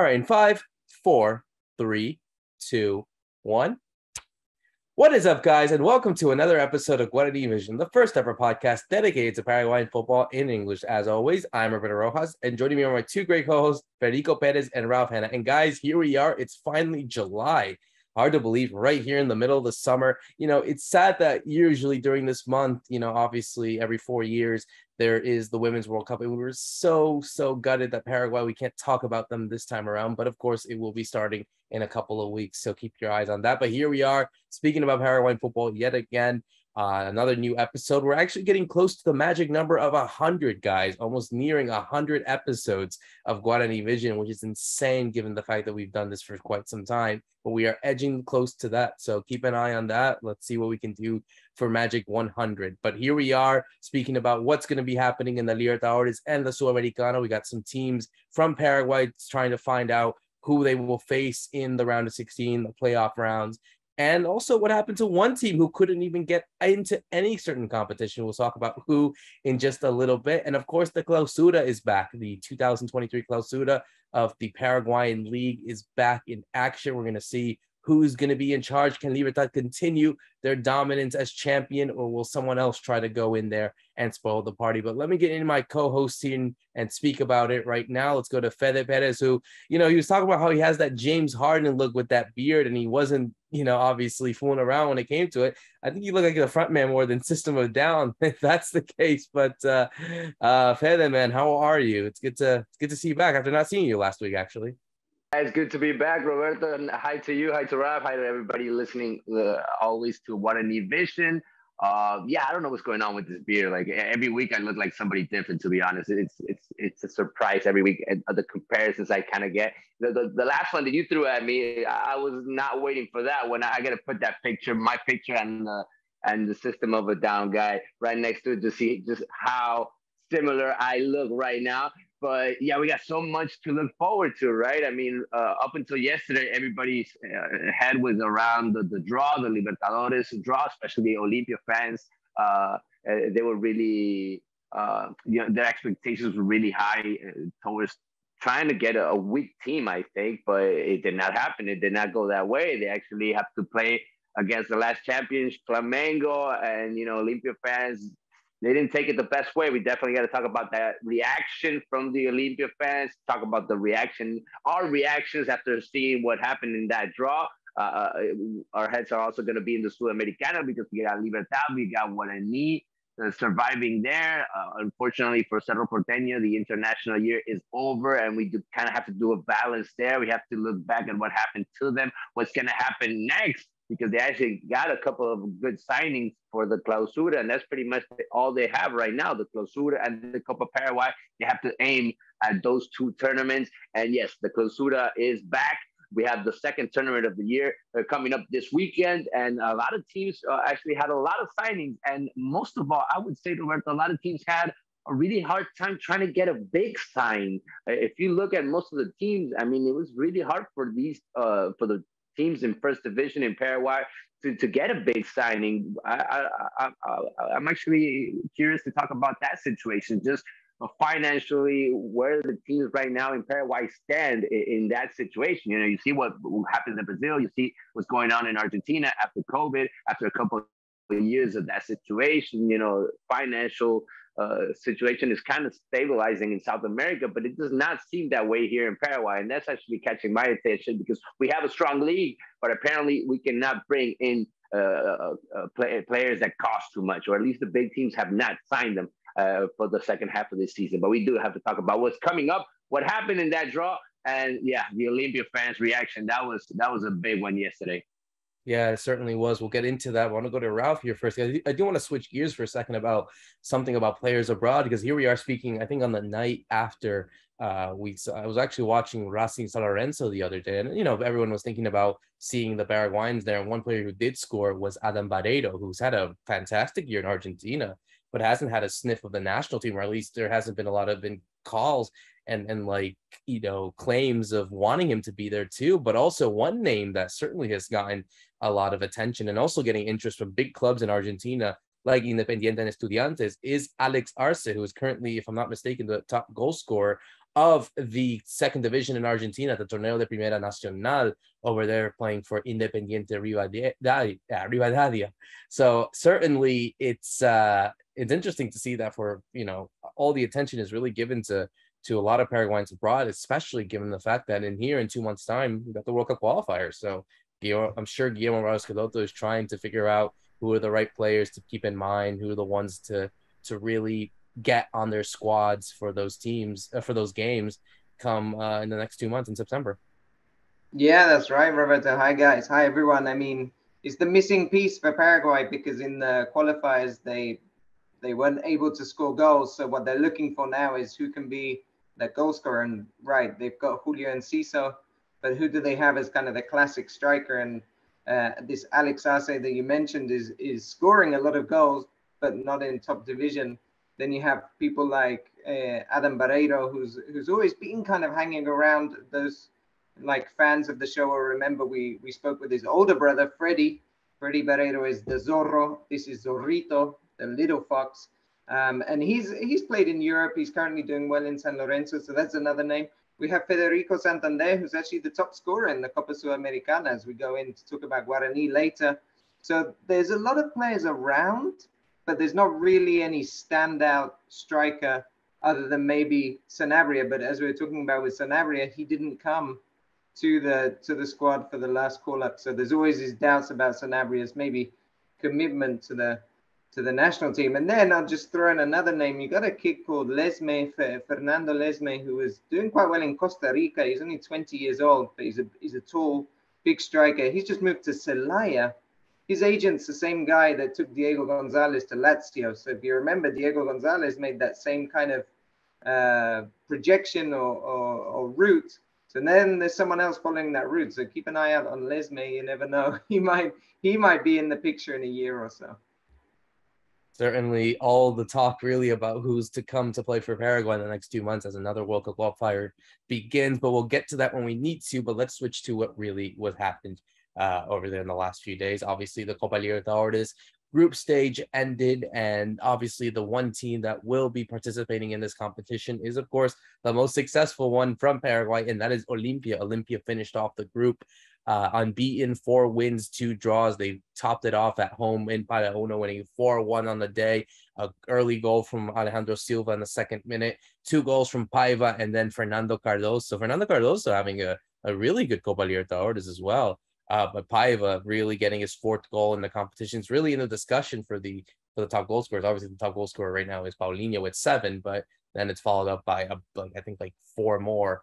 All right, in 5, 4, 3, 2, 1. What is up, guys, and welcome to another episode of Guarani Vision, the first ever podcast dedicated to Paraguayan football in English. As always, I'm Roberto Rojas, and joining me are my two great co-hosts, Fede Perez and Ralph Hannah. And guys, here we are. It's finally July. Hard to believe, right here in the middle of the summer. You know, it's sad that usually during this month, obviously every 4 years, there is the Women's World Cup. And we were so gutted that Paraguay, we can't talk about them this time around. But of course, it will be starting in a couple of weeks. So keep your eyes on that. But here we are speaking about Paraguayan football yet again. Another new episode. We're actually getting close to the magic number of 100, guys, almost nearing 100 episodes of Guarani Vision, which is insane given the fact that we've done this for quite some time, but we are edging close to that. So keep an eye on that. Let's see what we can do for magic 100. But here we are speaking about what's going to be happening in the Libertadores and the Sudamericana. We got some teams from Paraguay trying to find out who they will face in the round of 16, the playoff rounds. And also what happened to one team who couldn't even get into any certain competition. We'll talk about who in just a little bit. And of course, the Clausura is back. The 2023 Clausura of the Paraguayan League is back in action. We're going to see who's going to be in charge. Can Libertad continue their dominance as champion, or will someone else try to go in there and spoil the party? But let me get into my co-host here and speak about it right now. Let's go to Fede Perez, who, he was talking about how he has that James Harden look with that beard, and he wasn't, obviously fooling around when it came to it. I think you look like the front man more than System of a Down, if that's the case. But Fede, man, how are you? It's good to see you back after not seeing you last week, actually. It's good to be back, Roberto. And hi to you, hi to Ralph, hi to everybody listening always to Guarani Vision. I don't know what's going on with this beard. Like every week, I look like somebody different. To be honest, it's a surprise every week. And the comparisons I kind of get. The last one that you threw at me, I was not waiting for that one. I got to put that picture, my picture, and the System of a Down guy right next to it to see just how similar I look right now. But yeah, we got so much to look forward to, right? I mean, up until yesterday, everybody's head was around the draw, the Libertadores draw, especially Olimpia fans. They were really, their expectations were really high towards trying to get a weak team, I think, but it did not happen. It did not go that way. They actually have to play against the last champions, Flamengo, and, Olimpia fans. They didn't take it the best way. We definitely got to talk about that reaction from the Olimpia fans, talk about our reactions after seeing what happened in that draw. Our heads are also going to be in the Sudamericana because we got Libertad, we got Guarani surviving there. Unfortunately for Cerro Porteño, the international year is over, and we do kind of have to do a balance there. We have to look back at what happened to them, what's going to happen next, because they actually got a couple of good signings for the Clausura, and that's pretty much all they have right now, the Clausura and the Copa Paraguay. They have to aim at those two tournaments. And yes, the Clausura is back. We have the second tournament of the year coming up this weekend, and a lot of teams actually had a lot of signings. And most of all, I would say, Roberto, a lot of teams had a really hard time trying to get a big sign. If you look at most of the teams, I mean, it was really hard for the teams in first division in Paraguay to get a big signing. I'm actually curious to talk about that situation, just financially, where the teams right now in Paraguay stand in that situation. You see what happens in Brazil, you see what's going on in Argentina after COVID, after a couple of years of that situation. Financial situation is kind of stabilizing in South America, but it does not seem that way here in Paraguay. And that's actually catching my attention because we have a strong league, but apparently we cannot bring in players that cost too much, or at least the big teams have not signed them for the second half of this season. But we do have to talk about what's coming up, what happened in that draw, and yeah, the Olimpia fans' reaction. That was a big one yesterday. Yeah, it certainly was. We'll get into that. I want to go to Ralph here first. I do want to switch gears for a second about something about players abroad, because here we are speaking, I think, on the night after I was actually watching Racing San Lorenzo the other day, and everyone was thinking about seeing the Paraguayans there. And one player who did score was Adam Barreiro, who's had a fantastic year in Argentina, but hasn't had a sniff of the national team, or at least there hasn't been a lot of calls and claims of wanting him to be there too. But also one name that certainly has gotten a lot of attention and also getting interest from big clubs in Argentina like Independiente and Estudiantes is Alex Arce, who is currently, if I'm not mistaken, the top goal scorer of the second division in Argentina, the Torneo de Primera Nacional, over there playing for Independiente Rivadavia. So certainly it's interesting to see that for, all the attention is really given to a lot of Paraguayans abroad, especially given the fact that in 2 months' time, we got the World Cup qualifiers. So I'm sure Guillermo Ramos is trying to figure out who are the right players to keep in mind, who are the ones to really get on their squads for those teams, for those games come in the next 2 months in September. Yeah, that's right, Roberto. Hi, guys. Hi, everyone. I mean, it's the missing piece for Paraguay because in the qualifiers, they weren't able to score goals. So what they're looking for now is who can be the goal scorer. And right, they've got Julio and Ciso, but who do they have as kind of the classic striker? And this Alex Arce that you mentioned is scoring a lot of goals, but not in top division. Then you have people like Adam Barreiro, who's always been kind of hanging around. Those like fans of the show will remember we spoke with his older brother, Freddie. Freddie Barreiro is the Zorro. This is Zorrito, the little fox. And he's played in Europe. He's currently doing well in San Lorenzo. So that's another name. We have Federico Santander, who's actually the top scorer in the Copa Sudamericana, as we go in to talk about Guarani later. So there's a lot of players around, but there's not really any standout striker other than maybe Sanabria. But as we were talking about with Sanabria, he didn't come to the squad for the last call-up. So there's always these doubts about Sanabria's maybe commitment to the national team. And then I'll just throw in another name. You got a kid called Lesme, Fernando Lesme, who was doing quite well in Costa Rica. He's only 20 years old, but he's a tall, big striker. He's just moved to Celaya. His agent's the same guy that took Diego Gonzalez to Lazio. So if you remember, Diego Gonzalez made that same kind of projection or route. So then there's someone else following that route. So keep an eye out on Lesme. You never know. He might be in the picture in a year or so. Certainly all the talk really about who's to come to play for Paraguay in the next 2 months as another World Cup qualifier begins. But we'll get to that when we need to. But let's switch to what happened over there in the last few days. Obviously, the Copa Libertadores group stage ended, and obviously the one team that will be participating in this competition is, of course, the most successful one from Paraguay, and that is Olimpia. Olimpia finished off the group unbeaten, 4 wins, 2 draws. They topped it off at home in Paraguay, winning 4-1 on the day. An early goal from Alejandro Silva in the 2nd minute, 2 goals from Paiva, and then Fernando Cardoso. Fernando Cardoso having a really good Copa Libertadores as well. But Paiva really getting his 4th goal in the competition. It's really in the discussion for the top goal scorers. Obviously, the top goal scorer right now is Paulinho with 7, but then it's followed up by I think 4 more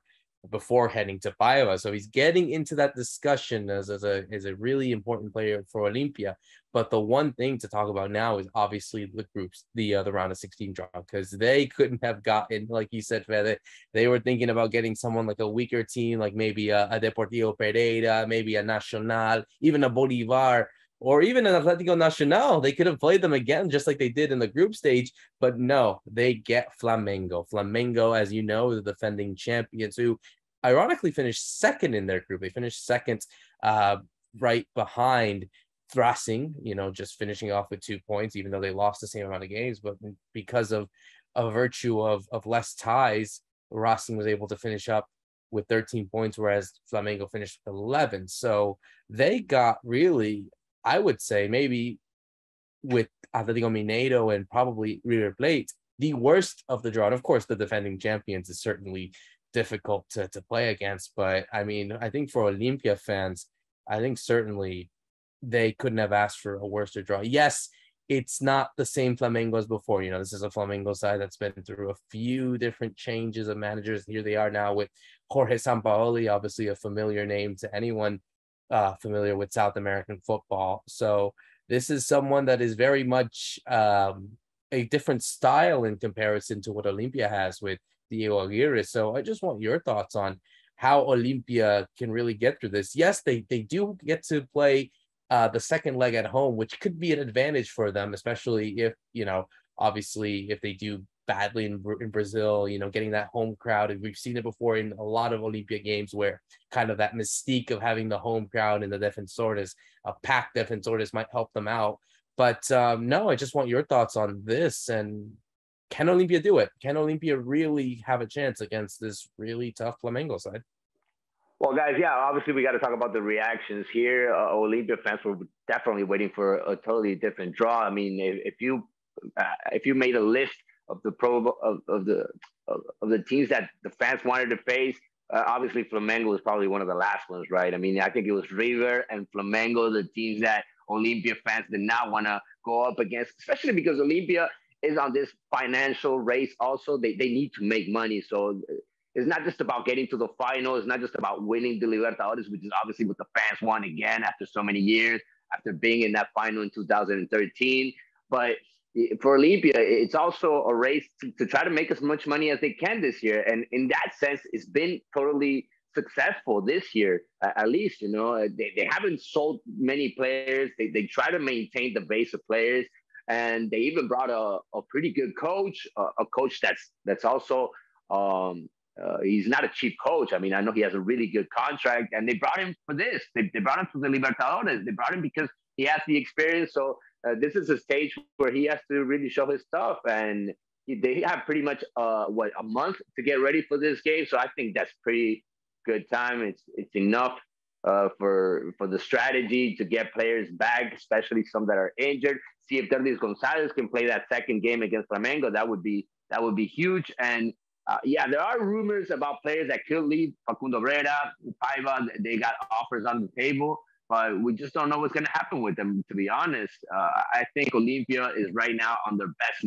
before heading to Paiva. So he's getting into that discussion as a really important player for Olimpia. But the one thing to talk about now is obviously the groups, the round of 16 draw, because they couldn't have gotten, like you said, Fede, they were thinking about getting someone like a weaker team, like maybe a Deportivo Pereira, maybe a Nacional, even a Bolivar, or even an Atlético Nacional. They could have played them again, just like they did in the group stage. But no, they get Flamengo. Flamengo, as you know, the defending champions, who ironically finished 2nd in their group. They finished 2nd, right behind Racing, just finishing off with 2 points, even though they lost the same amount of games. But because of a virtue of less ties, Racing was able to finish up with 13 points, whereas Flamengo finished with 11. So they got really, I would say, maybe with Atlético Mineiro and probably River Plate, the worst of the draw. And of course, the defending champions is certainly difficult to play against. But I mean, I think for Olimpia fans, I think certainly they couldn't have asked for a worse draw. Yes, it's not the same Flamengo as before. This is a Flamengo side that's been through a few different changes of managers. Here they are now with Jorge Sampaoli, obviously a familiar name to anyone familiar with South American football. So this is someone that is very much a different style in comparison to what Olimpia has with Diego Aguirre. So I just want your thoughts on how Olimpia can really get through this. Yes, they do get to play the 2nd leg at home, which could be an advantage for them, especially if, obviously if they do badly in Brazil, getting that home crowd. And we've seen it before in a lot of Olimpia games where kind of that mystique of having the home crowd in the Defensores, a packed Defensores might help them out. But no, I just want your thoughts on this and can Olimpia do it? Can Olimpia really have a chance against this really tough Flamengo side? Well, guys, yeah, obviously we got to talk about the reactions here. Olympia fans were definitely waiting for a totally different draw. I mean, if you made a list of the teams that the fans wanted to face, obviously Flamengo was probably one of the last ones, right? I mean, I think it was River and Flamengo, the teams that Olympia fans did not want to go up against, especially because Olympia is on this financial race. Also, they need to make money, so it's not just about getting to the final. It's not just about winning the Libertadores, which is obviously what the fans want again after so many years, after being in that final in 2013. But for Olympia, it's also a race to try to make as much money as they can this year. And in that sense, it's been totally successful this year, at least. You know, they haven't sold many players. They try to maintain the base of players. And they even brought a pretty good coach, a coach that's also he's not a cheap coach. I mean, I know he has a really good contract, and they brought him for this. They brought him to the Libertadores. They brought him because he has the experience. So this is a stage where he has to really show his stuff, and they have pretty much a month to get ready for this game. So I think that's pretty good time. It's enough for the strategy to get players back, especially some that are injured. See if Derlis Gonzalez can play that second game against Flamengo. That would be huge. And yeah, there are rumors about players that could leave. Facundo Brera, Paiva, they got offers on the table, but we just don't know what's going to happen with them, to be honest. I think Olimpia is right now on their best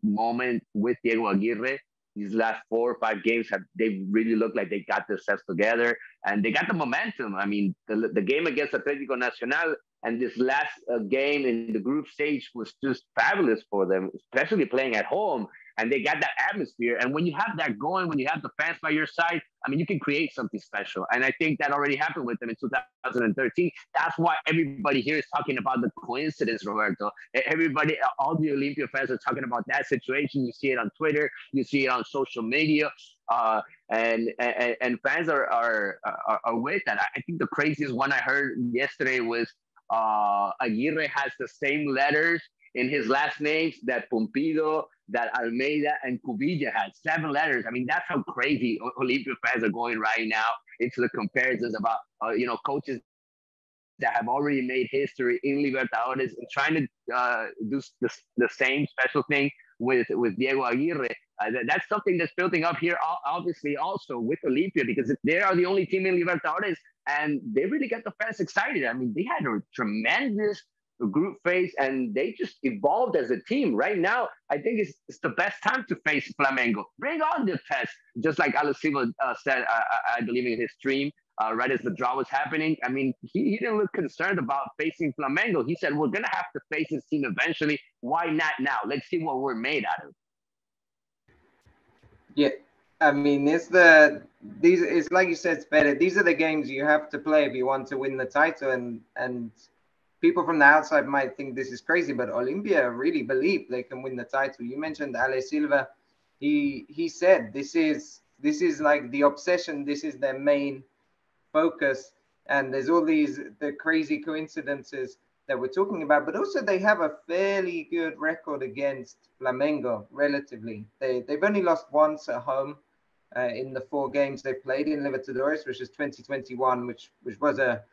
moment with Diego Aguirre. These last 4 or 5 games, they really look like they got themselves together, and they got the momentum. I mean, the game against Atlético Nacional and this last game in the group stage was just fabulous for them, especially playing at home. And they got that atmosphere. And when you have that going, when you have the fans by your side, I mean, you can create something special. And I think that already happened with them in 2013. That's why everybody here is talking about the coincidence, Roberto. Everybody, all the Olympia fans are talking about that situation. You see it on Twitter. You see it on social media. And fans are with that. I think the craziest one I heard yesterday was Aguirre has the same letters in his last names that Pompido, that Almeida, and Cubilla had 7 letters. I mean, that's how crazy Olympia fans are going right now into the comparisons about, coaches that have already made history in Libertadores and trying to do the same special thing with Diego Aguirre. That's something that's building up here, obviously, also with Olympia, because they are the only team in Libertadores, and they really got the fans excited. I mean, they had a tremendous group phase, and they just evolved as a team. Right now, I think it's the best time to face Flamengo. Bring on the test, just like Alex Silva said, I believe in his stream, right as the draw was happening. I mean, he didn't look concerned about facing Flamengo. He said, we're going to have to face this team eventually. Why not now? Let's see what we're made out of. Yeah, I mean, it's like you said, Fede, these are the games you have to play if you want to win the title, and people from the outside might think this is crazy, but Olympia really believe they can win the title. You mentioned Ale Silva. He said this is like the obsession. This is their main focus. And there's all the crazy coincidences that we're talking about, but also they have a fairly good record against Flamengo, relatively. They've only lost once at home in the 4 games they played in Libertadores, which is 2021, which was a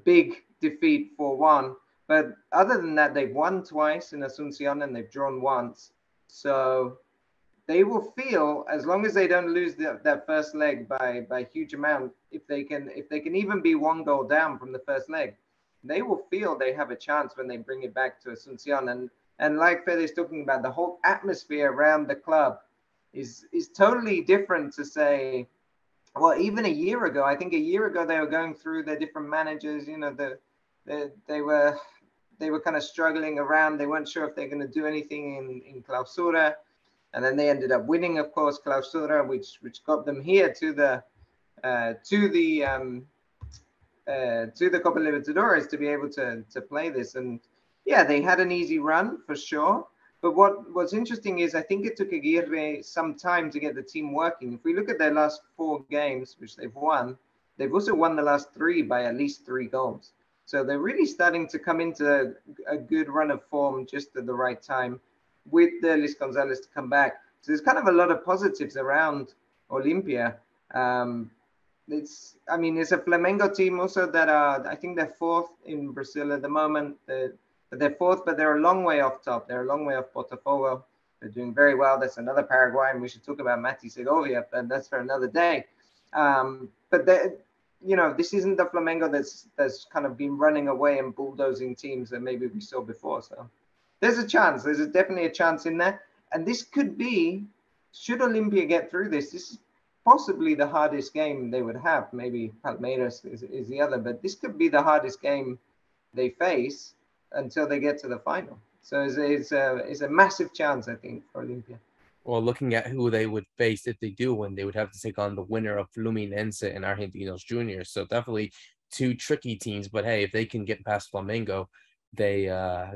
big defeat 4-1. But other than that, they've won twice in Asunción and they've drawn once. So they will feel, as long as they don't lose that first leg by huge amount, if they can even be 1 goal down from the first leg, they will feel they have a chance when they bring it back to Asunción. And like Fede is talking about, the whole atmosphere around the club is totally different to say, well, even a year ago. I think a year ago they were going through their different managers. You know, they were kind of struggling around. They weren't sure if they're going to do anything in Clausura, and then they ended up winning, of course, Clausura, which got them here to the Copa Libertadores to be able to play this. And yeah, they had an easy run for sure. But what's interesting is I think it took Aguirre some time to get the team working. If we look at their last 4 games, which they've won, they've also won the last 3 by at least 3 goals. So they're really starting to come into a good run of form just at the right time. with Luis Gonzalez to come back. So there's kind of a lot of positives around Olympia. It's a Flamengo team also that are, I think they're fourth in Brazil at the moment. They're fourth, but they're a long way off top. They're a long way off Botafogo. They're doing very well. That's another Paraguayan. We should talk about Mati Segovia, but that's for another day. But this isn't the Flamengo that's kind of been running away and bulldozing teams that maybe we saw before. So there's a chance. There's definitely a chance in there. And this could be, should Olympia get through this is possibly the hardest game they would have. Maybe Palmeiras is the other, but this could be the hardest game they face until they get to the final. So it's a massive chance, I think, for Olympia. Well, looking at who they would face if they do win, they would have to take on the winner of Fluminense and Argentinos Juniors. So definitely two tricky teams. But hey, if they can get past Flamengo, they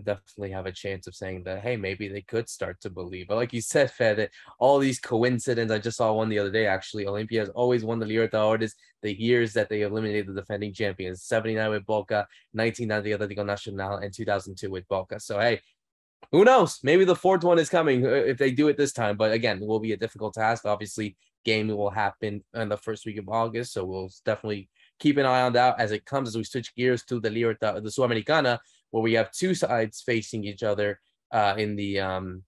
definitely have a chance of saying that, hey, maybe they could start to believe. But like you said, Fede, all these coincidences. I just saw one the other day, actually. Olympia has always won the Libertadores the years that they eliminated the defending champions. 79 with Boca, 1990 Atlético Nacional, and 2002 with Boca. So, hey, who knows? Maybe the fourth one is coming if they do it this time. But again, it will be a difficult task. Obviously, game will happen in the first week of August. So we'll definitely keep an eye on that as it comes, as we switch gears to the Sudamericana, where we have two sides facing each other in the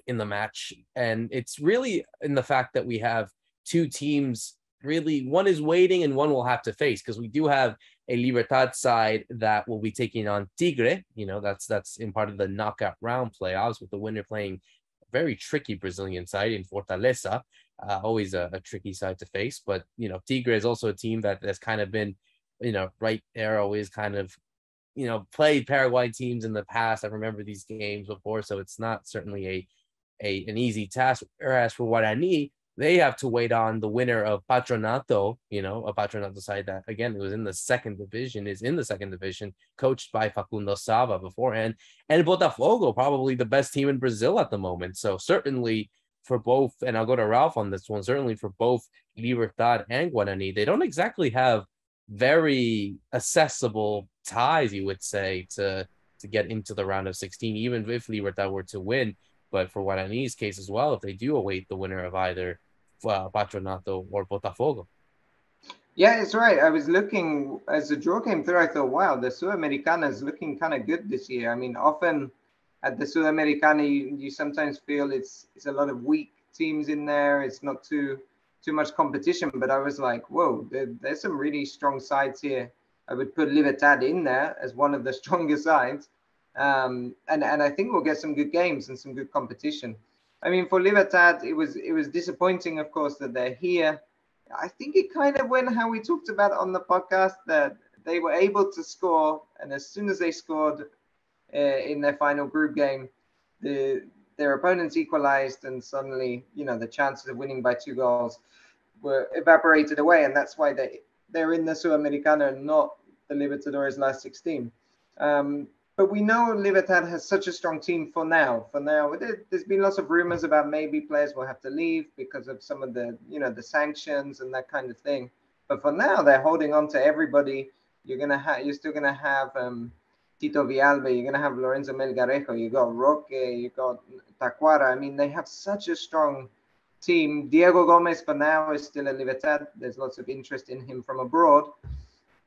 match. And it's really in the fact that we have two teams, really, one is waiting and one will have to face, because we do have a Libertad side that will be taking on Tigre. That's in part of the knockout round playoffs, with the winner playing a very tricky Brazilian side in Fortaleza. Always a tricky side to face. But, Tigre is also a team that has kind of been, right there, always kind of, played Paraguayan teams in the past. I remember these games before, so it's not certainly an easy task. Whereas for Guarani, they have to wait on the winner of Patronato, a Patronato side that, again, is in the second division, coached by Facundo Sava beforehand. And Botafogo, probably the best team in Brazil at the moment. So certainly for both, and I'll go to Ralph on this one, certainly for both Libertad and Guarani, they don't exactly have very accessible ties, you would say, to get into the round of 16, even if Libertad were to win. But for Guarani's case as well, if they do await the winner of either Patronato or Botafogo. Yeah, it's right. I was looking, as the draw came through, I thought, wow, the Sudamericana is looking kind of good this year. I mean, often at the Sudamericana, you sometimes feel it's a lot of weak teams in there. It's not too much competition, but I was like, whoa, there's some really strong sides here. I would put Libertad in there as one of the stronger sides. And I think we'll get some good games and some good competition. I mean, for Libertad, it was disappointing, of course, that they're here. I think it kind of went how we talked about on the podcast, that they were able to score, and as soon as they scored in their final group game, their opponents equalized, and suddenly, the chances of winning by 2 goals were evaporated away, and that's why they're in the Sudamericana and not the Libertadores last 16. But we know Libertad has such a strong team for now. There's been lots of rumors about maybe players will have to leave because of some of the, the sanctions and that kind of thing. But for now, they're holding on to everybody. You're still gonna have Tito Villalba. You're gonna have Lorenzo Melgarejo. You got Roque. You got Tacuara. I mean, they have such a strong team. Diego Gomez for now is still at Libertad. There's lots of interest in him from abroad.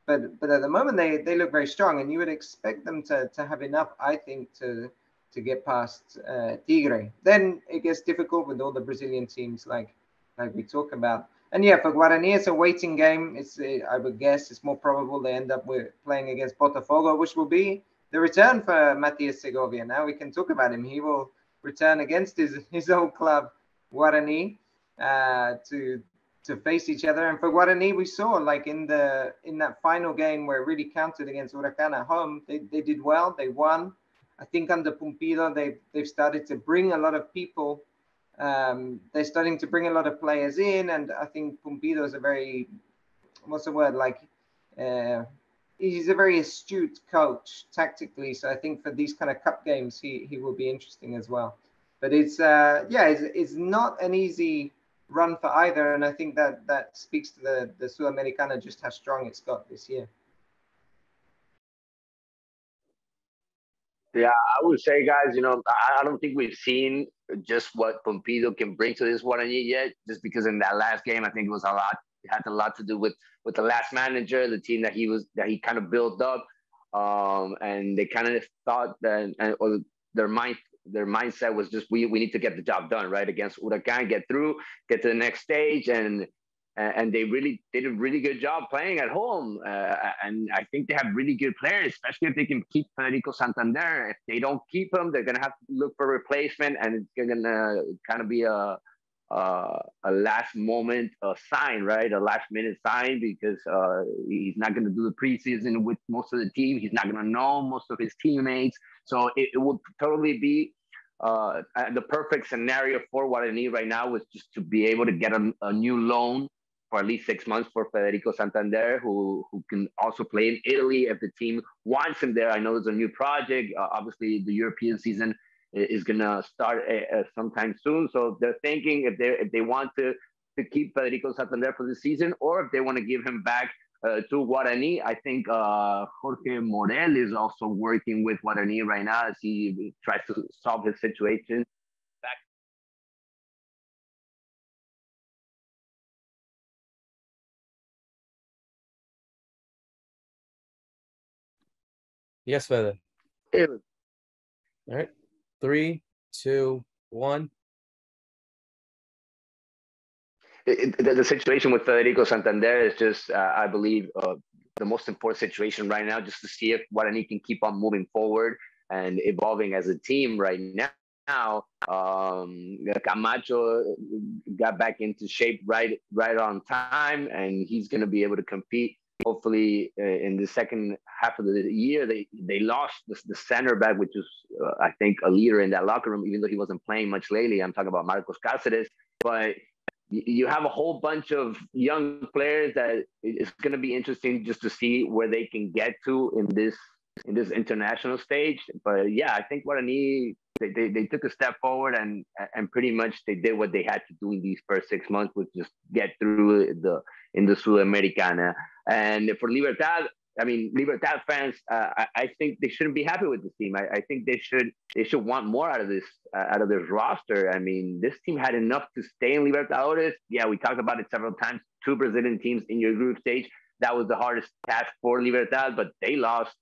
But at the moment, they look very strong, and you would expect them to have enough, I think, to get past Tigre. Then it gets difficult with all the Brazilian teams like we talk about. And yeah, for Guarani, it's a waiting game. I would guess it's more probable they end up with playing against Botafogo, which will be the return for Matias Segovia. Now we can talk about him. He will return against his old club, Guarani, to face each other. And for Guarani, we saw like in that final game where it really counted against Huracan at home, they did well. They won. I think under Pumpido, they've started to bring a lot of people. They're starting to bring a lot of players in, and I think Pumpido is a very, he's a very astute coach tactically. So I think for these kind of cup games, he will be interesting as well. But it's not an easy run for either, and I think that speaks to the Sudamericana, just how strong it's got this year. Yeah, I would say, guys, I don't think we've seen just what Pompido can bring to this Guarani yet, just because in that last game, I think it was a lot. It had a lot to do with the last manager, the team that he kind of built up, and they kind of thought that, or their mindset was just we need to get the job done right against Huracan, get through, get to the next stage, and they really did a really good job playing at home. And I think they have really good players, especially if they can keep Federico Santander. If they don't keep him, they're going to have to look for a replacement, and it's going to kind of be a last moment sign, right? A last minute sign, because he's not going to do the preseason with most of the team. He's not going to know most of his teammates. So it would totally be the perfect scenario for what I need right now was just to be able to get a new loan for at least 6 months for Federico Santander, who can also play in Italy if the team wants him there. I know there's a new project. Obviously, the European season is going to start sometime soon. So they're thinking if they want to keep Federico Santander for the season, or if they want to give him back to Guarani. I think Jorge Morel is also working with Guarani right now as he tries to solve his situation. Yes, Fede. It, All right. 3, 2, 1. the situation with Federico Santander is just, I believe, the most important situation right now, just to see if Guarani can keep on moving forward and evolving as a team right now. Camacho got back into shape right on time, and he's going to be able to compete. Hopefully, in the second half of the year, they lost the center back, which is, I think, a leader in that locker room, even though he wasn't playing much lately. I'm talking about Marcos Cáceres. But you have a whole bunch of young players that it's going to be interesting just to see where they can get to in this international stage. But yeah, I think Guarani, they took a step forward, and pretty much they did what they had to do in these first 6 months, which just get through in the Sudamericana. And for Libertad, I mean, Libertad fans, I think they shouldn't be happy with this team. I think they should want more out of this roster. I mean, this team had enough to stay in Libertadores. Yeah, we talked about it several times. 2 Brazilian teams in your group stage. That was the hardest task for Libertad, but they lost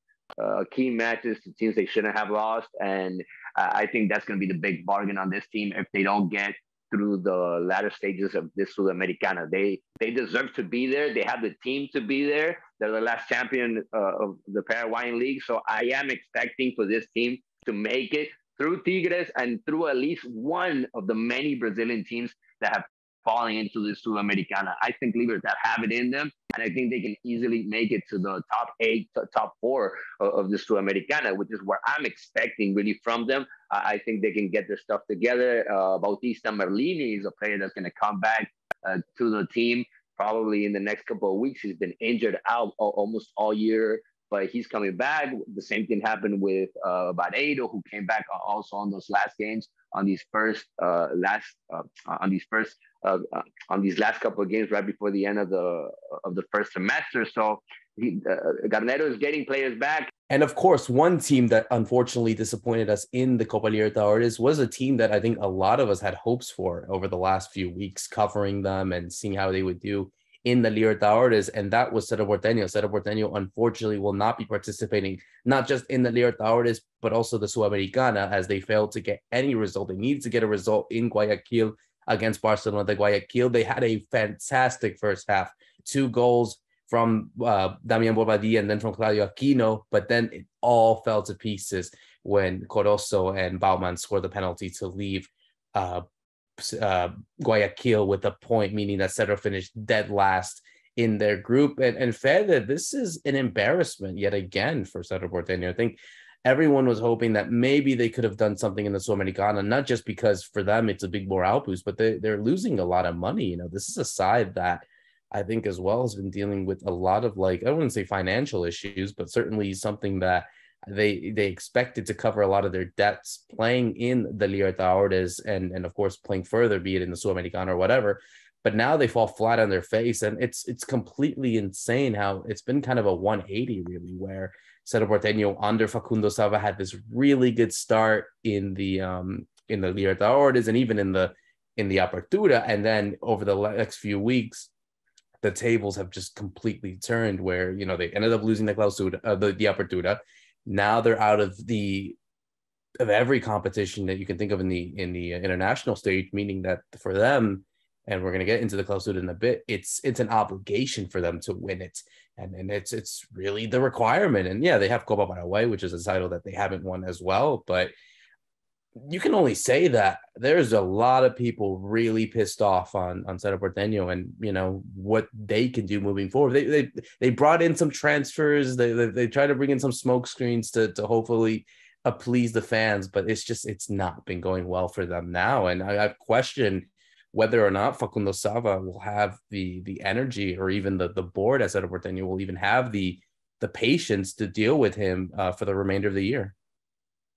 key matches to teams they shouldn't have lost. And I think that's going to be the big bargain on this team if they don't get through the latter stages of this Sudamericana. They deserve to be there. They have the team to be there. They're the last champion of the Paraguayan League. So I am expecting for this team to make it through Tigres and through at least one of the many Brazilian teams that have fallen into the Sudamericana. I think Libertad have it in them, and I think they can easily make it to the top 8, top 4 of the Sudamericana, which is where I'm expecting really from them. I think they can get their stuff together. Bautista Merlini is a player that's going to come back to the team probably in the next couple of weeks. He's been injured out almost all year, but he's coming back. The same thing happened with Barreiro, who came back also on those last games, on these last couple of games right before the end of the first semester. So Garnero is getting players back. And of course, one team that unfortunately disappointed us in the Copa Libertadores was a team that I think a lot of us had hopes for over the last few weeks, covering them and seeing how they would do in the Libertadores, and that was Cerro Porteño. Cerro Porteño, unfortunately, will not be participating, not just in the Libertadores, but also the Sudamericana, as they failed to get any result. They needed to get a result in Guayaquil against Barcelona de Guayaquil. They had a fantastic first half, 2 goals from Damian Bobadilla and then from Claudio Aquino, but then it all fell to pieces when Corozo and Bauman scored the penalty to leave Guayaquil with a point, meaning that Cerro finished dead last in their group. And Fede, this is an embarrassment yet again for Cerro Porteño. I think everyone was hoping that maybe they could have done something in the Sudamericana, not just because for them it's a big morale boost, but they're losing a lot of money. You know, this is a side that I think as well has been dealing with a lot of, like, I wouldn't say financial issues, but certainly something that they expected to cover a lot of their debts playing in the Libertadores and of course playing further, be it in the Sudamericana or whatever. but now they fall flat on their face. And it's completely insane how it's been kind of a 180 really, where Cerro Porteño under Facundo Sava had this really good start in the Libertadores and even in the Apertura. And then over the next few weeks, the tables have just completely turned where, you know, they ended up losing the Clausura, the Apertura. Now they're out of every competition that you can think of in the international stage, meaning that for them, and we're going to get into the Clausura in a bit, it's an obligation for them to win it. And it's really the requirement. And yeah, they have Copa Paraguay, which is a title that they haven't won as well. But you can only say that there's a lot of people really pissed off on Cerro Porteño and, you know, what they can do moving forward. They brought in some transfers. They try to bring in some smoke screens to hopefully please the fans, but it's not been going well for them now. And I've questioned whether or not Facundo Sava will have the energy, or even the board at Cerro Porteño will even have the patience to deal with him for the remainder of the year.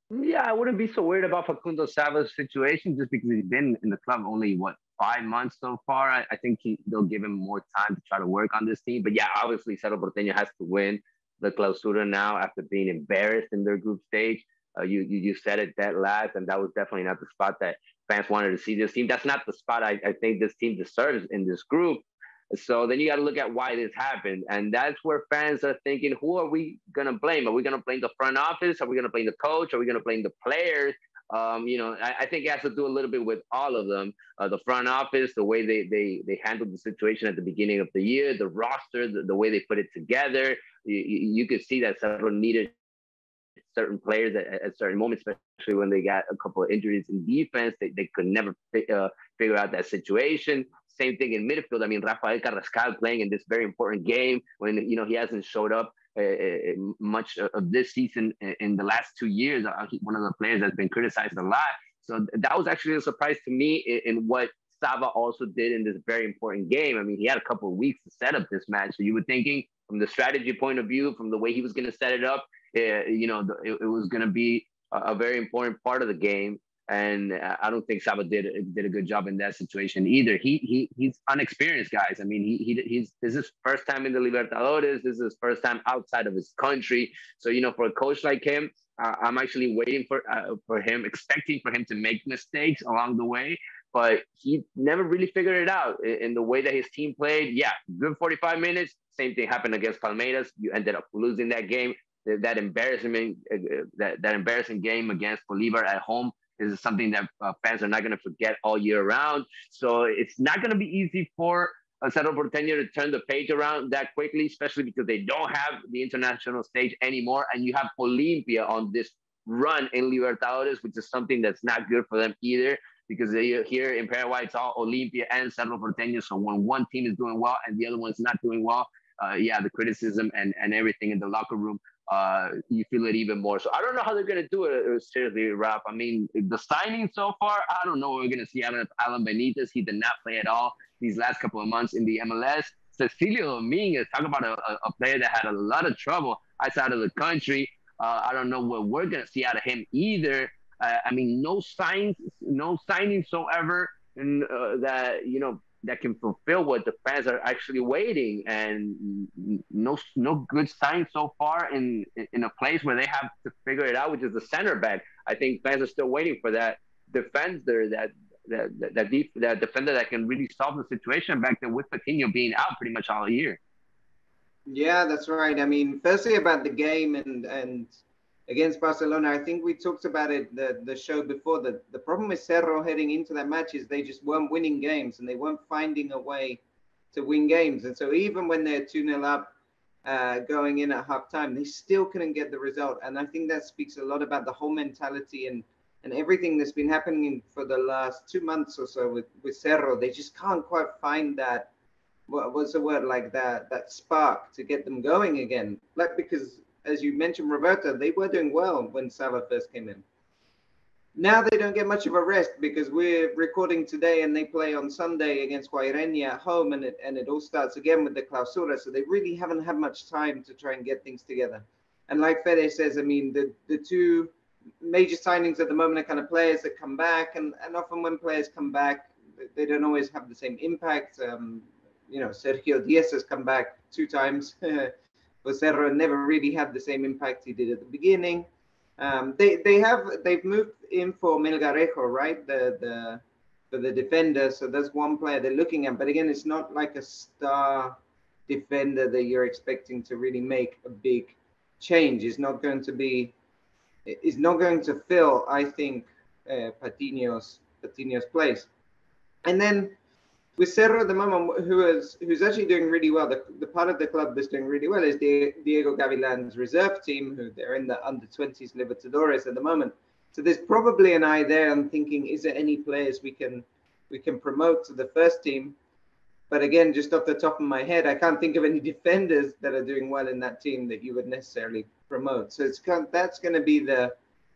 Yeah, I wouldn't be so worried about Facundo Sava's situation just because he's been in the club only, 5 months so far. I think they'll give him more time to try to work on this team. But yeah, obviously Cerro Porteño has to win the Clausura now after being embarrassed in their group stage. You said it dead last, and that was definitely not the spot that fans wanted to see this team. That's not the spot I think this team deserves in this group. So then you got to look at why this happened. And that's where fans are thinking, who are we going to blame? Are we going to blame the front office? Are we going to blame the coach? Are we going to blame the players? I think it has to do a little bit with all of them. The front office, the way they handled the situation at the beginning of the year, the roster, the way they put it together. You could see that Cerro needed certain players at certain moments, especially when they got a couple of injuries in defense. They could never figure out that situation. Same thing in midfield. I mean, Rafael Carrascal playing in this very important game when, you know, he hasn't showed up much of this season in the last 2 years. One of the players that's been criticized a lot. So that was actually a surprise to me in what Sava also did in this very important game. I mean, he had a couple of weeks to set up this match. So you were thinking from the strategy point of view, from the way he was going to set it up, it was going to be a very important part of the game. And I don't think Sava did a good job in that situation either. He's unexperienced, guys. I mean, this is his first time in the Libertadores. This is his first time outside of his country. So, you know, for a coach like him, I'm actually waiting for him, expecting for him to make mistakes along the way. But he never really figured it out in the way that his team played. Yeah, good 45 minutes. Same thing happened against Palmeiras. You ended up losing that game. That embarrassing game against Bolivar at home is something that fans are not going to forget all year round. So it's not going to be easy for Cerro Porteño to turn the page around that quickly, especially because they don't have the international stage anymore. And you have Olimpia on this run in Libertadores, which is something that's not good for them either, because here in Paraguay, it's all Olimpia and Cerro Porteño. So when one team is doing well and the other one's not doing well, the criticism and everything in the locker room, you feel it even more. So I don't know how they're going to do it, seriously, Ralph. I mean, the signing so far, I don't know what we're going to see out of Alan Benitez. He did not play at all these last couple of months in the MLS. Cecilio Dominguez, talk about a player that had a lot of trouble outside of the country. I don't know what we're going to see out of him either. I mean, no signing so ever, and that can fulfill what the fans are actually waiting, and no good sign so far in a place where they have to figure it out, which is the center back. I think fans are still waiting for that defender, that defender that can really solve the situation back there with Coutinho being out pretty much all year. Yeah, that's right. I mean, firstly about the game and against Barcelona, I think we talked about it the show before. That the problem with Cerro heading into that match is they just weren't winning games and they weren't finding a way to win games. And so even when they're 2-0 up going in at halftime, they still couldn't get the result. And I think that speaks a lot about the whole mentality and everything that's been happening for the last 2 months or so with Cerro. They just can't quite find that, what was the word, like that spark to get them going again. Like, because as you mentioned, Roberto, they were doing well when Sava first came in. Now they don't get much of a rest because we're recording today and they play on Sunday against Guarani at home, and it all starts again with the Clausura. So they really haven't had much time to try and get things together. And like Fede says, I mean, the two major signings at the moment are kind of players that come back, and often when players come back, they don't always have the same impact. Sergio Diaz has come back 2 times for Cerro and never really had the same impact he did at the beginning. They've moved in for Melgarejo, right? For the defender. So that's one player they're looking at. But again, it's not like a star defender that you're expecting to really make a big change. It's not going to fill, I think, Patiño's place. And then with Cerro at the moment, who's actually doing really well, the part of the club that's doing really well is Diego Gavilan's reserve team, who they're in the under-20s Libertadores at the moment. So there's probably an eye there. I'm thinking, is there any players we can promote to the first team? But again, just off the top of my head, I can't think of any defenders that are doing well in that team that you would necessarily promote. So that's going to be the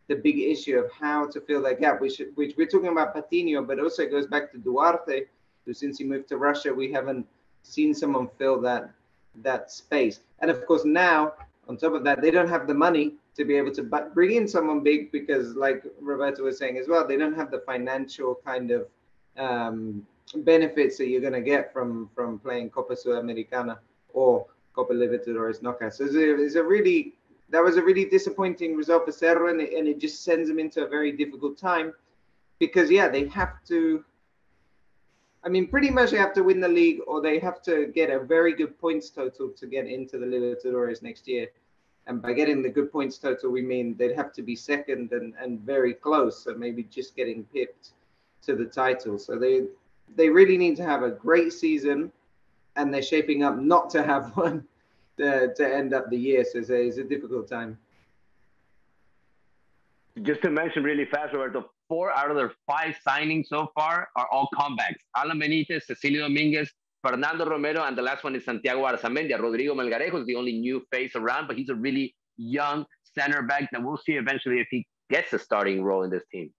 big issue of how to fill that gap. Which we're talking about Patiño, but also it goes back to Duarte, who since he moved to Russia, we haven't seen someone fill that space. And of course now, on top of that, they don't have the money to be able to bring in someone big because, like Roberto was saying as well, they don't have the financial kind of benefits that you're going to get from playing Copa Sudamericana or Copa Libertadores knockout. So that was a really disappointing result for Cerro, and it just sends them into a very difficult time because, they have to, pretty much they have to win the league or they have to get a very good points total to get into the Libertadores next year. And by getting the good points total, we mean they'd have to be second and very close, so maybe just getting pipped to the title. So they really need to have a great season, and they're shaping up not to have one to end up the year. So it's a difficult time. Just to mention really fast, Roberto, 4 out of their 5 signings so far are all comebacks. Alan Benitez, Cecilio Dominguez, Fernando Romero, and the last one is Santiago Arzamendia. Rodrigo Melgarejo is the only new face around, but he's a really young center back that we'll see eventually if he gets a starting role in this team.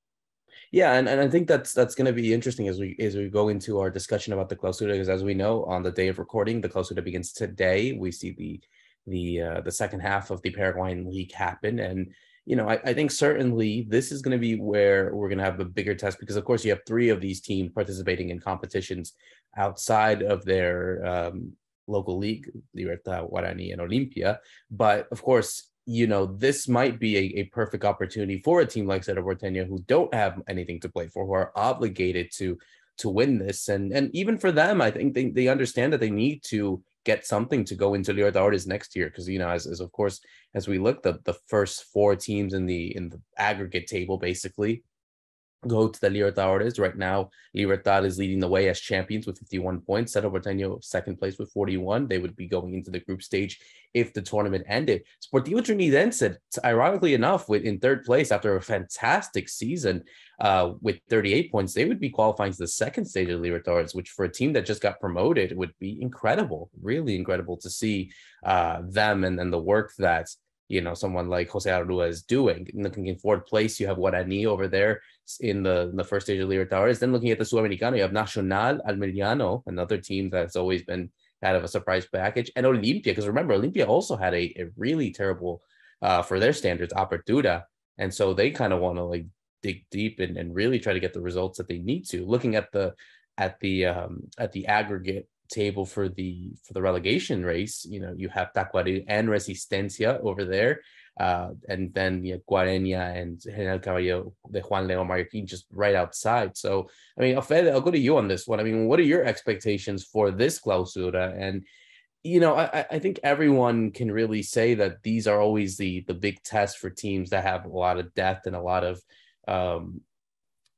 Yeah, and I think that's going to be interesting as we go into our discussion about the Clausura, because as we know, on the day of recording, the Clausura begins today. We see the second half of the Paraguayan League happen, and I think certainly this is going to be where we're going to have a bigger test because, of course, you have 3 of these teams participating in competitions outside of their local league, Libertad, Guarani, and Olimpia. But of course, this might be a perfect opportunity for a team like Cerro Porteño who don't have anything to play for, who are obligated to win this. And even for them, I think they understand that they need to get something to go into Libertadores next year. Because, as of course, as we look, the first 4 teams in the aggregate table basically go to the Libertadores. Right now, Libertad is leading the way as champions with 51 points. Cerro Porteño, second place with 41. They would be going into the group stage if the tournament ended. Sportivo Trinidad, ironically enough, in third place after a fantastic season with 38 points, they would be qualifying to the second stage of Libertadores, which for a team that just got promoted would be incredible, really incredible to see them and the work that someone like Jose Arrua is doing. Looking in fourth place, you have Guarani over there in the first stage of Libertadores. Then looking at the Sudamericana, you have Nacional, Almeriano, another team that's always been kind of a surprise package, and Olimpia, because remember, Olimpia also had a really terrible, for their standards, Apertura, and so they kind of want to dig deep and really try to get the results that they need to. Looking at the aggregate table for the relegation race, you have Tacuary and Resistencia over there, and then Guarenia and General Caballo de Juan León Mallorquín just right outside. So Fede, I'll go to you on this one. What are your expectations for this Clausura? And I think everyone can really say that these are always the big tests for teams that have a lot of depth and a lot of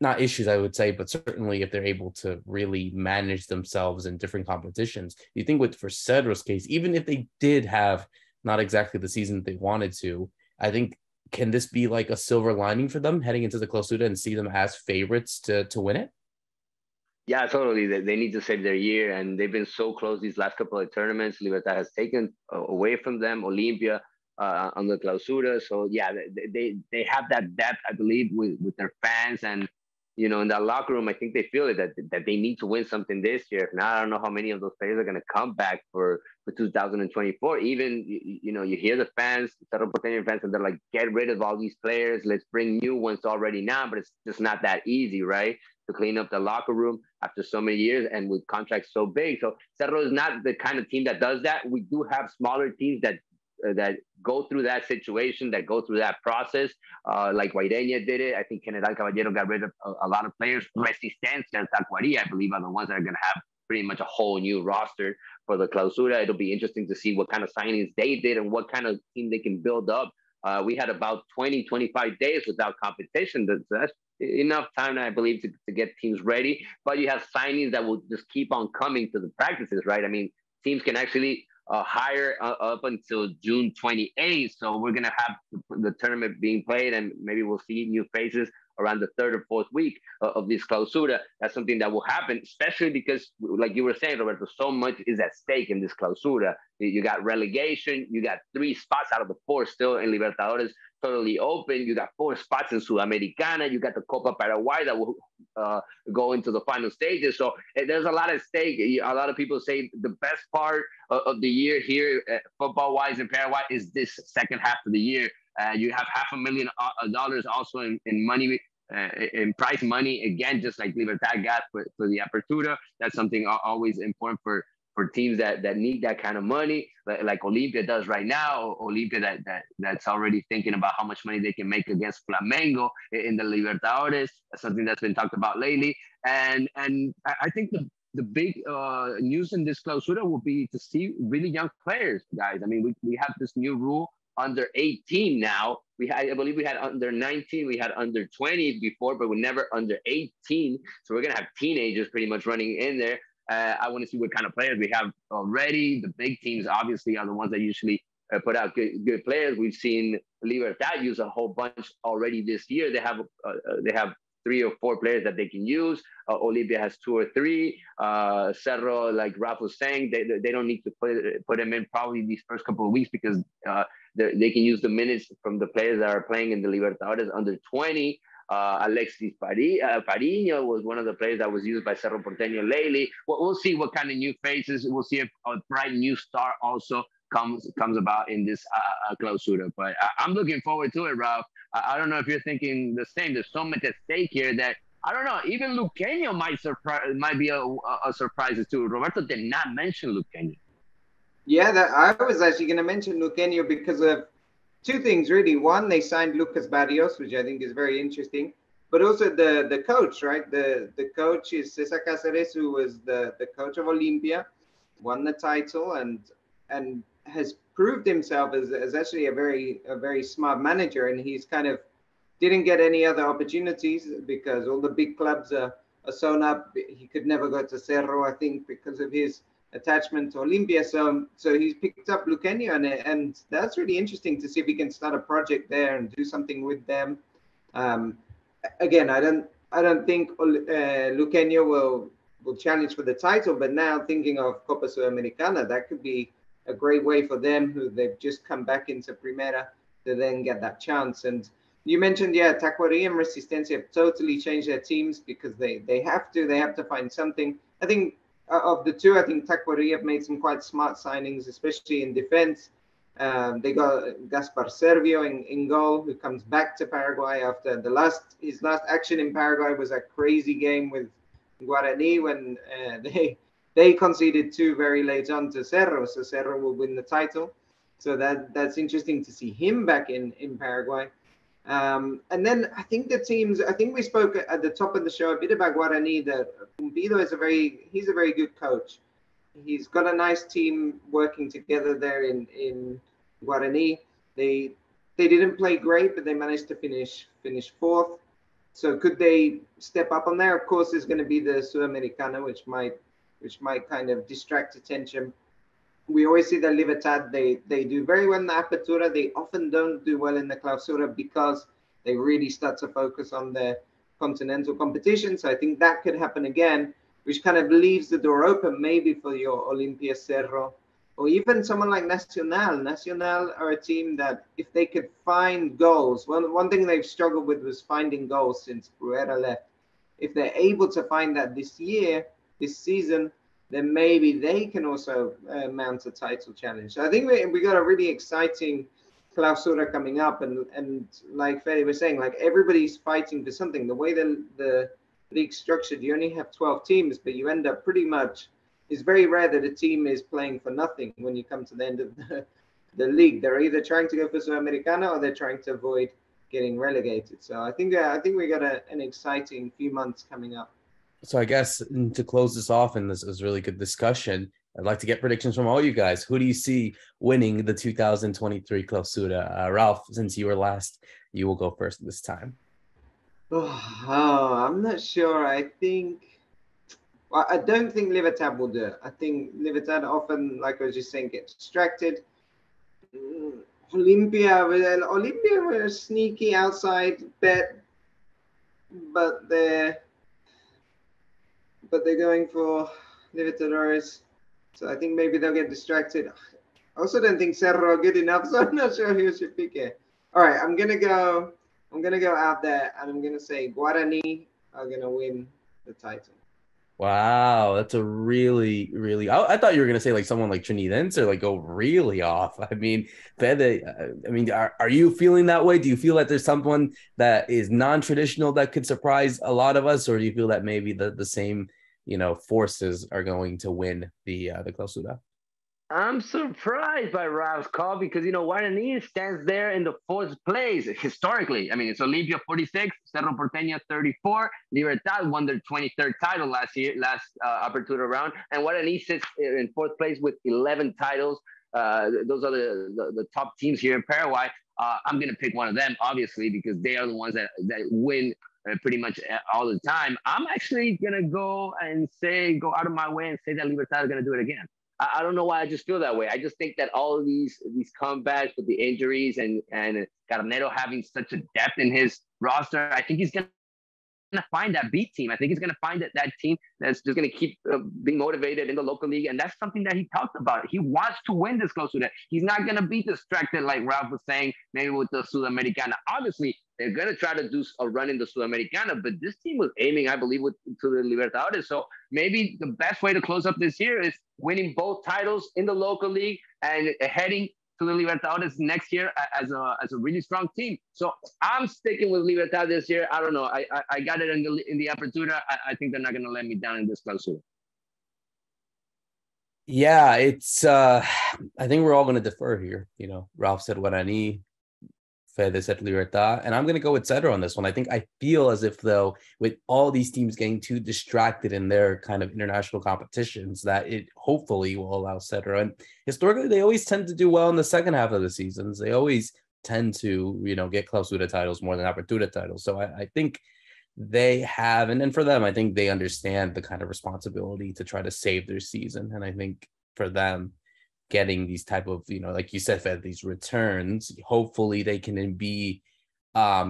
not issues, I would say, but certainly if they're able to really manage themselves in different competitions. You think for Cerro's case, even if they did have not exactly the season that they wanted to, I think, can this be like a silver lining for them heading into the Clausura and see them as favorites to win it? Yeah, totally. They need to save their year, and they've been so close these last couple of tournaments. Libertad has taken away from them, Olimpia on the Clausura. So yeah, they have that depth, I believe, with their fans, and in that locker room, I think they feel it that they need to win something this year. Now I don't know how many of those players are going to come back for 2024. Even you hear the fans, Cerro Porteño fans, and they're like, get rid of all these players. Let's bring new ones already now. But it's just not that easy, right? to clean up the locker room after so many years and with contracts so big. So Cerro is not the kind of team that does that. We do have smaller teams that go through that situation, that go through that process, like Guaireña did it. I think General Caballero got rid of a lot of players. Resistencia and Tacuarí, I believe, are the ones that are going to have pretty much a whole new roster for the Clausura. It'll be interesting to see what kind of signings they did and what kind of team they can build up. We had about 20, 25 days without competition. That's enough time, I believe, to get teams ready. But you have signings that will just keep on coming to the practices, right? I mean, teams can actually hire up until June 28th. So we're going to have the tournament being played, and maybe we'll see new faces around the third or fourth week of this Clausura. That's something that will happen, especially because, like you were saying, Roberto, so much is at stake in this Clausura. You got relegation. You got 3 spots out of the 4 still in Libertadores totally open. You got 4 spots in Sudamericana. You got the Copa Paraguay that will go into the final stages. So there's a lot at stake. A lot of people say the best part of the year here, football-wise in Paraguay, is this second half of the year. You have $500,000 also in money, in prize money, again, just like Libertad got for the Apertura. That's something always important for teams that need that kind of money, like Olimpia does right now. Olimpia that's already thinking about how much money they can make against Flamengo in the Libertadores. That's something that's been talked about lately. And I think the big news in this Clausura will be to see really young players, guys. I mean, we have this new rule under 18 now. I believe we had under 19, we had under 20 before, but we never under 18. So we're gonna have teenagers pretty much running in there. I want to see what kind of players we have already. The big teams obviously are the ones that usually put out good players. We've seen Libertad use a whole bunch already this year. They have 3 or 4 players that they can use. Olimpia has 2 or 3. Cerro, like Ralph was saying, they don't need to put them in probably these first couple of weeks because they can use the minutes from the players that are playing in the Libertadores under 20. Alexis Pariño was one of the players that was used by Cerro Porteño lately. We'll see what kind of new faces. We'll see if a bright new star also comes about in this Clausura. But I'm looking forward to it, Ralph. I don't know if you're thinking the same. There's so much at stake here that I don't know. Even Luqueño might be a surprise too. Roberto did not mention Luqueño. Yeah, I was actually going to mention Luqueño because of 2 things, really. One, they signed Lucas Barrios, which I think is very interesting, but also the coach, right? The coach is Cesar Cáceres, who was the coach of Olimpia, won the title, and has proved himself as actually a very smart manager. And he's kind of didn't get any other opportunities because all the big clubs are sewn up. He could never go to Cerro, I think, because of his attachment to Olimpia. So he's picked up Luqueño, and that's really interesting to see if he can start a project there and do something with them. Again, I don't think Luqueño will challenge for the title, but now thinking of Copa Sudamericana, that could be a great way for them, who they've just come back into Primera, to then get that chance. And you mentioned, Tacuarí and Resistencia have totally changed their teams because they have to find something. I think of the 2, I think Tacuarí have made some quite smart signings, especially in defense. They got Gaspar Servio in goal, who comes back to Paraguay after his last action in Paraguay was a crazy game with Guarani when they conceded 2 very late on to Cerro, so Cerro will win the title. So that's interesting to see him back in Paraguay. And then I think we spoke at the top of the show a bit about Guarani, that Pumpido he's a very good coach. He's got a nice team working together there in Guarani. They didn't play great, but they managed to finish 4th. So could they step up on there? Of course, there's going to be the Sudamericana, which might kind of distract attention. We always see that Libertad, they do very well in the Apertura. They often don't do well in the Clausura because they really start to focus on their continental competition. So I think that could happen again, which kind of leaves the door open maybe for your Olimpia, Cerro, or even someone like Nacional. Nacional are a team that if they could find goals, one thing they've struggled with was finding goals since Bruera left. If they're able to find that this season, then maybe they can also mount a title challenge. So I think we got a really exciting Clausura coming up, and like Fede was saying, like everybody's fighting for something. The way the league structured, you only have 12 teams, but you end up pretty much, it's very rare that a team is playing for nothing when you come to the end of the league. They're either trying to go for Sudamericana or they're trying to avoid getting relegated. So I think we got an exciting few months coming up. So I guess to close this off, and this was a really good discussion, I'd like to get predictions from all you guys. Who do you see winning the 2023 Clausura? Ralph, since you were last, you will go first this time. Oh, I'm not sure. I don't think Libertad will do it. I think Libertad often, like I was just saying, get distracted. Olympia were a sneaky outside bet, but they're going for Libertadores. So I think maybe they'll get distracted. I also don't think Cerro are good enough, so I'm not sure who should pick here. All right, I'm gonna go out there, and I'm gonna say Guarani are gonna win the title. Wow, that's a really, really. I thought you were gonna say like someone like Trinidense or like go really off. I mean, Fede. I mean, are you feeling that way? Do you feel that there's someone that is non-traditional that could surprise a lot of us, or do you feel that maybe the same forces are going to win the Clausura? I'm surprised by Ralph's call because, Guarani stands there in the fourth place historically. I mean, it's Olimpia 46, Cerro Porteño 34. Libertad won their 23rd title last Apertura round. And Guarani sits in fourth place with 11 titles. Those are the top teams here in Paraguay. I'm going to pick one of them, obviously, because they are the ones that win pretty much all the time. I'm actually going to go out of my way and say that Libertad is going to do it again. I don't know why I just feel that way. I just think that all of these comebacks with the injuries and Carnero having such a depth in his roster, I think he's going to find that B team. I think he's going to find that team that's just going to keep being motivated in the local league. And that's something that he talked about. He wants to win this Clausura. He's not going to be distracted like Ralph was saying, maybe with the Sudamericana. Obviously, they're going to try to do a run in the Sudamericana, but this team was aiming, I believe, to the Libertadores. So maybe the best way to close up this year is winning both titles in the local league and heading to the Libertadores next year as a really strong team. So I'm sticking with Libertad this year. I don't know. I got it in the Apertura. I think they're not going to let me down in this Clausura. Yeah, it's. I think we're all going to defer here. Ralph said Guarani, Fede said Libertad, and I'm going to go with Cedro on this one. I feel as if, though, with all these teams getting too distracted in their kind of international competitions, that it hopefully will allow Cedro. And historically, they always tend to do well in the second half of the seasons. They always tend to, get Clausura titles more than Apertura titles. So I think they have, and then for them, I think they understand the kind of responsibility to try to save their season. And I think for them, getting these type of, like you said, Fed, these returns, hopefully they can be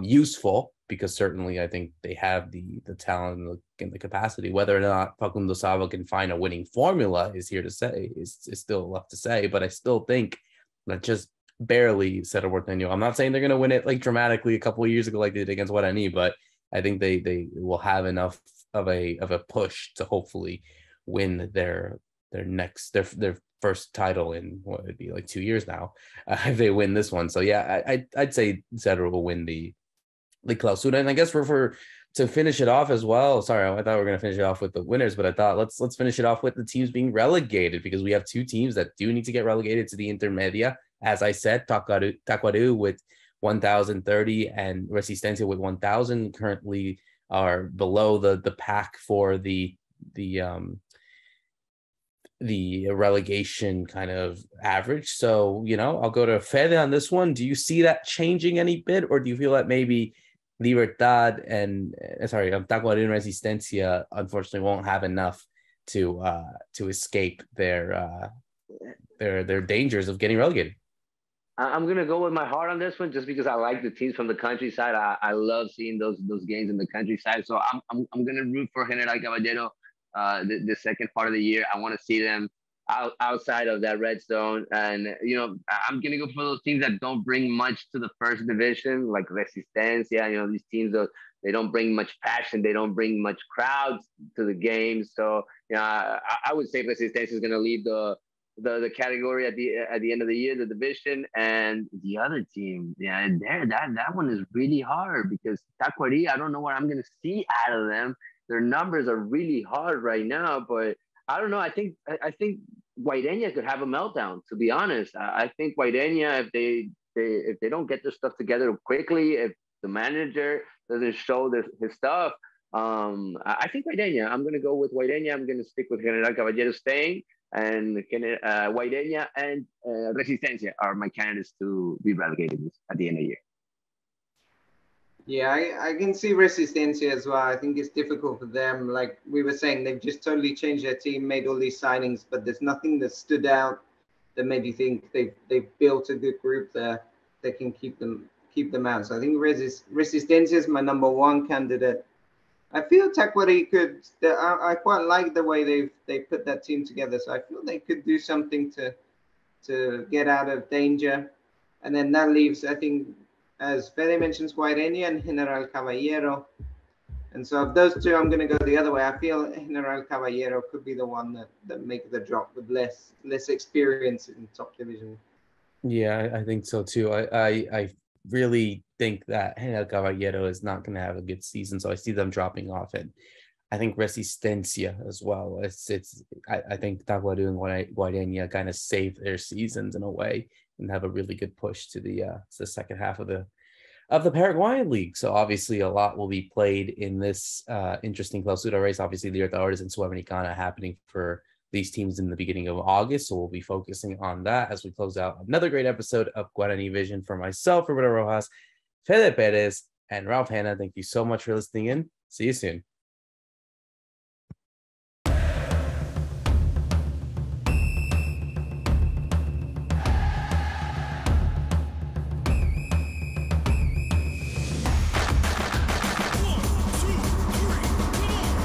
useful, because certainly I think they have the talent and the capacity. Whether or not Facundo Sava can find a winning formula is here to say, is still left to say, but I still think that just barely Cerro Porteño. I'm not saying they're going to win it like dramatically a couple of years ago like they did against Guarani, but I think they will have enough of a push to hopefully win their first title in what would be like 2 years now, if they win this one. So yeah, I'd say Cedro will win the Clausura. And I guess for to finish it off as well. Sorry, I thought we were going to finish it off with the winners, but I thought let's finish it off with the teams being relegated, because we have two teams that do need to get relegated to the Intermedia. As I said, Tacuaru with 1,030 and Resistencia with 1,000 currently are below the pack for the relegation kind of average. So, I'll go to Fede on this one. Do you see that changing any bit, or do you feel that maybe Libertad and Tacuaru and Resistencia unfortunately won't have enough to escape their dangers of getting relegated? I'm gonna go with my heart on this one, just because I like the teams from the countryside. I love seeing those games in the countryside. So I'm gonna root for General Caballero the second part of the year. I want to see them outside of that red zone, and I'm gonna go for those teams that don't bring much to the first division, like Resistencia. These teams they don't bring much passion, they don't bring much crowds to the games. So I would say Resistencia is gonna lead the category at the end of the year, the division. And the other team, that one is really hard, because Tacuarí, I don't know what I'm gonna see out of them. their numbers are really hard right now. But I don't know. I think Guaireña could have a meltdown. To be honest, I think Guaireña, if they don't get their stuff together quickly, if the manager doesn't show his stuff, I think Guaireña. I'm going to go with Guaireña. I'm going to stick with General Caballero staying, and Guaireña and Resistencia are my candidates to be relegated at the end of the year. Yeah, I can see Resistencia as well. I think it's difficult for them. Like we were saying, they've just totally changed their team, made all these signings, but there's nothing that stood out that made you think they've built a good group there that can keep them out. So I think Resistencia is my number one candidate. I feel Tacuary could. I quite like the way they put that team together. So I feel they could do something to get out of danger, and then that leaves, I think, as Fede mentions, Guaireña and General Caballero. And so of those two, I'm going to go the other way. I feel General Caballero could be the one that make the drop with less experience in top division. Yeah, I think so too. I really think that General Caballero is not going to have a good season, so I see them dropping off. And I think Resistencia as well. I think Tacuary and Guaireña kind of save their seasons in a way and have a really good push to the second half of the Paraguayan league. So obviously a lot will be played in this interesting Clausura race. Obviously Libertadores and Sudamericana happening for these teams in the beginning of August. So we'll be focusing on that as we close out another great episode of Guarani Vision. For myself, Roberto Rojas, Fede Perez, and Ralph Hannah, thank you so much for listening in. See you soon.